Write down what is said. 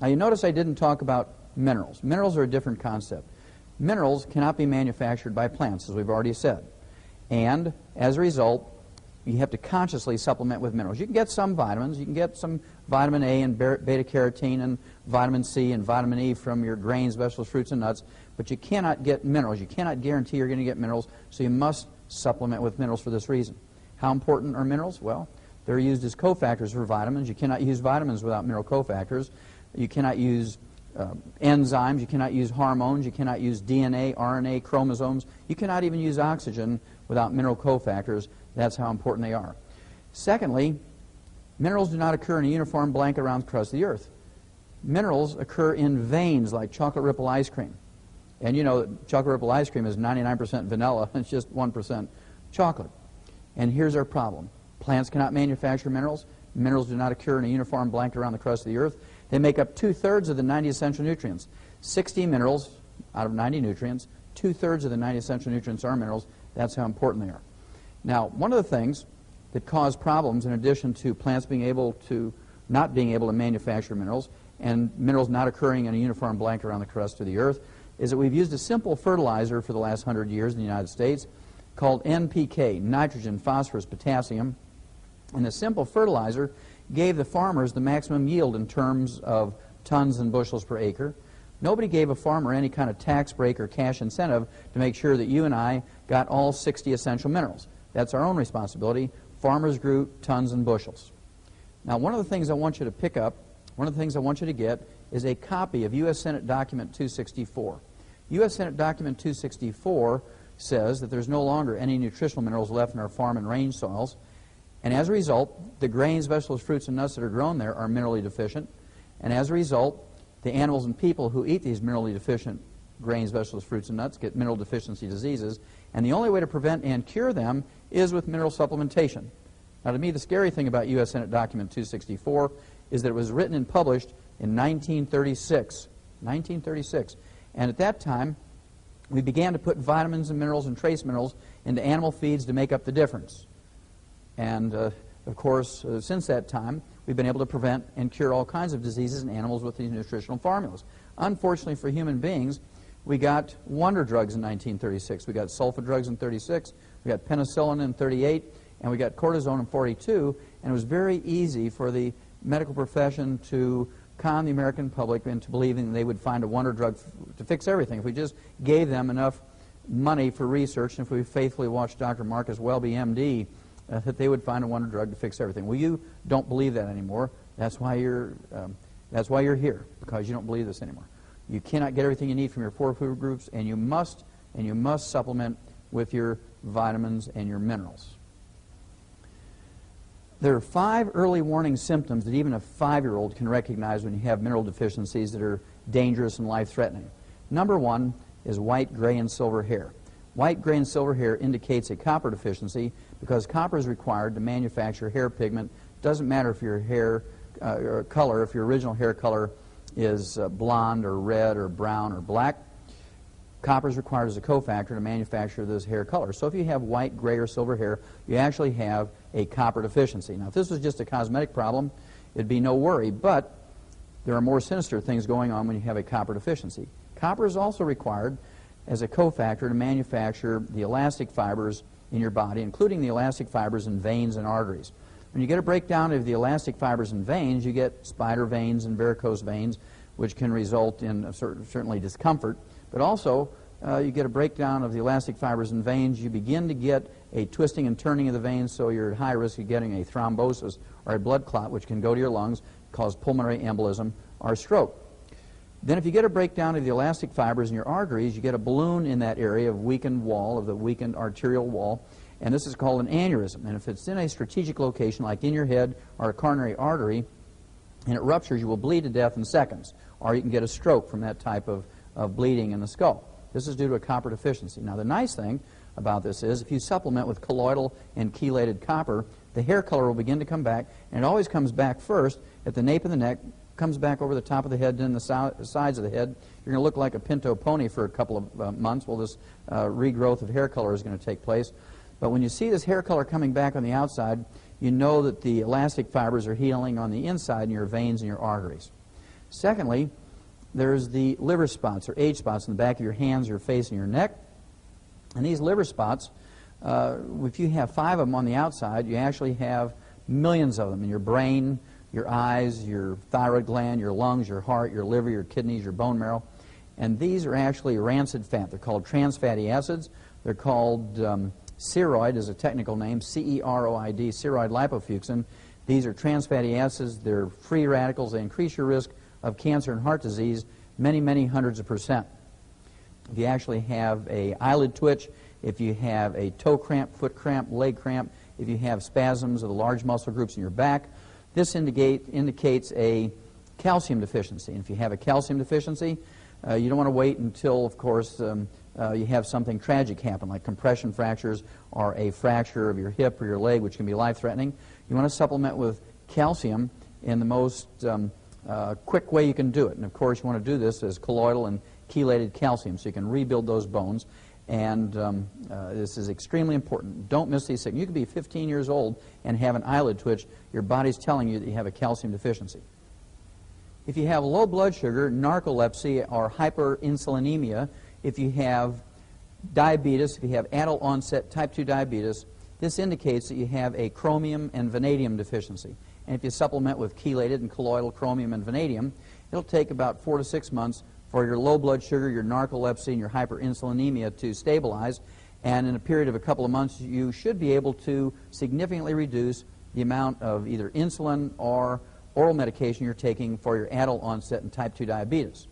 Now you notice I didn't talk about minerals. Minerals are a different concept. Minerals cannot be manufactured by plants, as we've already said. And as a result, you have to consciously supplement with minerals. You can get some vitamins. You can get some vitamin A and beta-carotene and vitamin C and vitamin E from your grains, vegetables, fruits, and nuts, but you cannot get minerals. You cannot guarantee you're going to get minerals, so you must supplement with minerals for this reason. How important are minerals? Well, they're used as cofactors for vitamins. You cannot use vitamins without mineral cofactors. You cannot use enzymes. You cannot use hormones. You cannot use DNA, RNA, chromosomes. You cannot even use oxygen without mineral cofactors. That's how important they are. Secondly, minerals do not occur in a uniform blanket around the crust of the earth. Minerals occur in veins like chocolate ripple ice cream. And you know that chocolate ripple ice cream is 99% vanilla, it's just 1% chocolate. And here's our problem. Plants cannot manufacture minerals. Minerals do not occur in a uniform blanket around the crust of the earth. They make up 2/3 of the 90 essential nutrients. 60 minerals out of 90 nutrients, 2/3 of the 90 essential nutrients are minerals. That's how important they are. Now, one of the things that cause problems, in addition to plants not being able to manufacture minerals and minerals not occurring in a uniform blanket around the crust of the earth, is that we've used a simple fertilizer for the last 100 years in the United States called NPK, nitrogen, phosphorus, potassium. And the simple fertilizer gave the farmers the maximum yield in terms of tons and bushels per acre. Nobody gave a farmer any kind of tax break or cash incentive to make sure that you and I got all 60 essential minerals. That's our own responsibility. Farmers grew tons and bushels. Now, one of the things I want you to pick up, one of the things I want you to get, is a copy of U.S. Senate Document 264. U.S. Senate Document 264 says that there's no longer any nutritional minerals left in our farm and range soils, and as a result, the grains, vegetables, fruits, and nuts that are grown there are minerally deficient, and as a result, the animals and people who eat these minerally deficient grains, vegetables, fruits, and nuts get mineral deficiency diseases, and the only way to prevent and cure them is with mineral supplementation. Now, to me, the scary thing about U.S. Senate Document 264 is that it was written and published in 1936. 1936. And at that time, we began to put vitamins and minerals and trace minerals into animal feeds to make up the difference. And, of course, since that time, we've been able to prevent and cure all kinds of diseases in animals with these nutritional formulas. Unfortunately for human beings, we got wonder drugs in 1936. We got sulfa drugs in 36. We got penicillin in 38. And we got cortisone in 42. And it was very easy for the medical profession to con the American public into believing they would find a wonder drug to fix everything. If we just gave them enough money for research, and if we faithfully watched Dr. Marcus Welby, MD, that they would find a wonder drug to fix everything. Well, you don't believe that anymore. That's why you're here, because you don't believe this anymore. You cannot get everything you need from your four food groups, and you must supplement with your vitamins and your minerals. There are 5 early warning symptoms that even a 5-year-old can recognize when you have mineral deficiencies that are dangerous and life-threatening. Number 1 is white, gray, and silver hair. White, gray, and silver hair indicates a copper deficiency because copper is required to manufacture hair pigment. It doesn't matter if your hair color, if your original hair color is blonde or red or brown or black. Copper is required as a cofactor to manufacture this hair color. So if you have white, gray, or silver hair, you actually have a copper deficiency. Now, if this was just a cosmetic problem, it'd be no worry, but there are more sinister things going on when you have a copper deficiency. Copper is also required as a cofactor to manufacture the elastic fibers in your body, including the elastic fibers in veins and arteries. When you get a breakdown of the elastic fibers in veins, you get spider veins and varicose veins, which can result in certainly discomfort. But also, you get a breakdown of the elastic fibers in veins. You begin to get a twisting and turning of the veins, so you're at high risk of getting a thrombosis or a blood clot, which can go to your lungs, cause pulmonary embolism or stroke. Then if you get a breakdown of the elastic fibers in your arteries, you get a balloon in that area of weakened wall, of the weakened arterial wall, and this is called an aneurysm. And if it's in a strategic location, like in your head or a coronary artery, and it ruptures, you will bleed to death in seconds, or you can get a stroke from that type of bleeding in the skull. This is due to a copper deficiency. Now, the nice thing about this is if you supplement with colloidal and chelated copper, the hair color will begin to come back, and it always comes back first at the nape of the neck, comes back over the top of the head, then the sides of the head. You're going to look like a pinto pony for a couple of months while this regrowth of hair color is going to take place. But when you see this hair color coming back on the outside, you know that the elastic fibers are healing on the inside in your veins and your arteries. Secondly, there's the liver spots or age spots in the back of your hands, your face, and your neck. And these liver spots, if you have 5 of them on the outside, you actually have millions of them in your brain, your eyes, your thyroid gland, your lungs, your heart, your liver, your kidneys, your bone marrow. And these are actually rancid fat. They're called trans fatty acids. They're called ceroid is a technical name, C-E-R-O-I-D, ceroid lipofusin. These are trans fatty acids. They're free radicals. They increase your risk of cancer and heart disease many, many hundreds of %. If you actually have a eyelid twitch, if you have a toe cramp, foot cramp, leg cramp, if you have spasms of the large muscle groups in your back, this indicates a calcium deficiency. And if you have a calcium deficiency, you don't want to wait until, of course, you have something tragic happen, like compression fractures or a fracture of your hip or your leg, which can be life-threatening. You want to supplement with calcium in the most quick way you can do it. And, of course, you want to do this as colloidal and chelated calcium, so you can rebuild those bones. And this is extremely important. Don't miss these signals. You could be 15 years old and have an eyelid twitch. Your body's telling you that you have a calcium deficiency. If you have low blood sugar, narcolepsy, or hyperinsulinemia, if you have diabetes, if you have adult onset type 2 diabetes, this indicates that you have a chromium and vanadium deficiency. And if you supplement with chelated and colloidal chromium and vanadium, it'll take about 4 to 6 months for your low blood sugar, your narcolepsy, and your hyperinsulinemia to stabilize. And in a period of a couple of months, you should be able to significantly reduce the amount of either insulin or oral medication you're taking for your adult onset and type 2 diabetes.